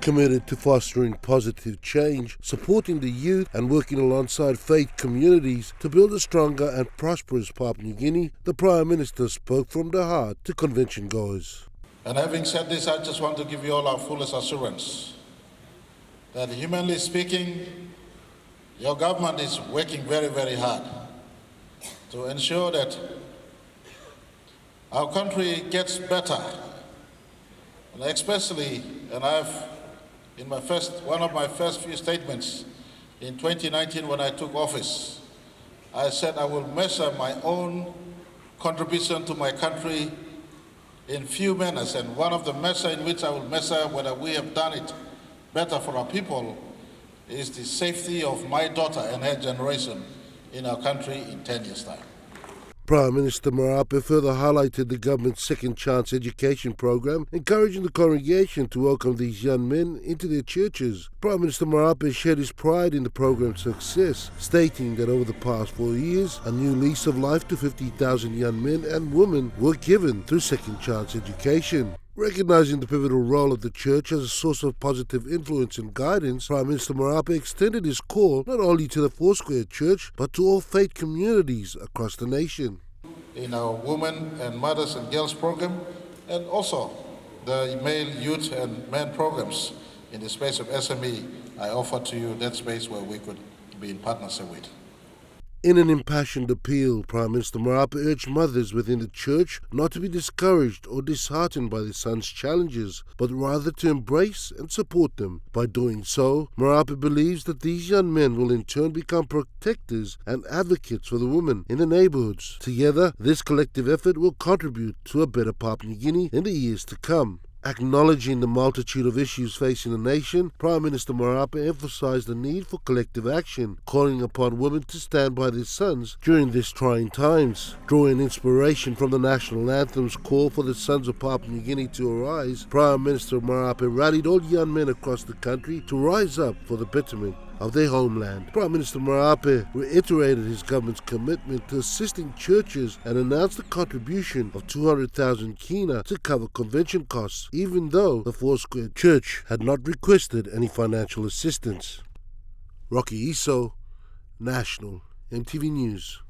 Committed to fostering positive change, supporting the youth and working alongside faith communities to build a stronger and prosperous Papua New Guinea, the Prime Minister spoke from the heart to convention goers. And having said this, I just want to give you all our fullest assurance that, humanly speaking, your government is working very, very hard to ensure that our country gets better. And especially, and in one of my first few statements in 2019 when I took office, I said I will measure my own contribution to my country in few manners, and one of the measures in which I will measure whether we have done it better for our people is the safety of my daughter and her generation in our country in 10 years' time. Prime Minister Marape further highlighted the government's Second Chance education program, encouraging the congregation to welcome these young men into their churches. Prime Minister Marape shared his pride in the program's success, stating that over the past 4 years, a new lease of life to 50,000 young men and women were given through Second Chance education. Recognizing the pivotal role of the church as a source of positive influence and guidance, Prime Minister Marape extended his call not only to the Foursquare Church, but to all faith communities across the nation. In our Women and Mothers and Girls program, and also the male youth and men programs in the space of SME, I offer to you that space where we could be in partnership with. In an impassioned appeal, Prime Minister Marape urged mothers within the church not to be discouraged or disheartened by their sons' challenges, but rather to embrace and support them. By doing so, Marape believes that these young men will in turn become protectors and advocates for the women in the neighbourhoods. Together, this collective effort will contribute to a better Papua New Guinea in the years to come. Acknowledging the multitude of issues facing the nation, Prime Minister Marape emphasised the need for collective action, calling upon women to stand by their sons during these trying times. Drawing inspiration from the national anthem's call for the sons of Papua New Guinea to arise, Prime Minister Marape rallied all young men across the country to rise up for the betterment of their homeland. Prime Minister Marape reiterated his government's commitment to assisting churches and announced the contribution of 200,000 kina to cover convention costs, even though the Foursquare Church had not requested any financial assistance. Rocky Iso, National EMTV News.